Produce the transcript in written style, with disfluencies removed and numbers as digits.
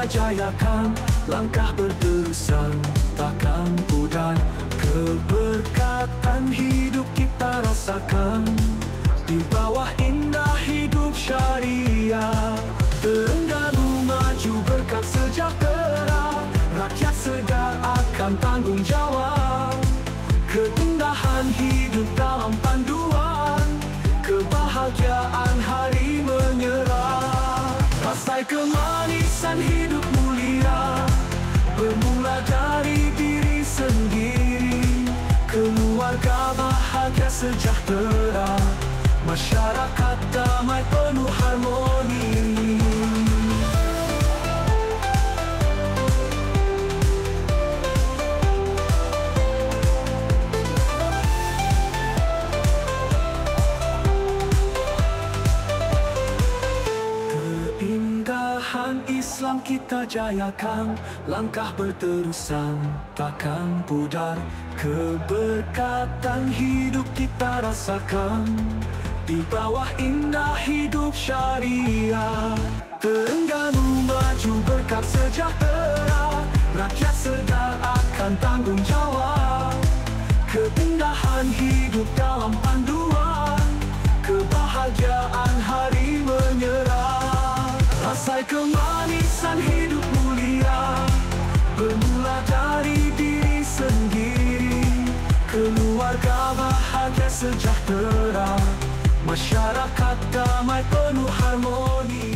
kita jayakan, langkah berterusan takkan pudar. Keberkatan hidup kita rasakan, di bawah indah hidup syariah. Terengganu maju berkat sejahtera, rakyat sedar akan tanggung jawab. Keindahan hidup dalam panduan, kebahagiaan hari menyerah. Rasai kemanisan hidup mulia, bermula dari diri sendiri. Keluarga bahagia sejahtera, masyarakat damai penuh harmoni. Keindahan Islam kita jayakan, langkah berterusan takkan pudar. Keberkatan hidup kita rasakan, di bawah indah hidup syariah. Terengganu maju berkat sejahtera, rakyat sedar akan tanggung jawab. Keindahan hidup dalam panduan, kebahagiaan hari menyerah. Rasai kemanisan hidup mulia, bermula dari diri sendiri. Keluarga bahagia sejahtera, masyarakat damai penuh harmoni.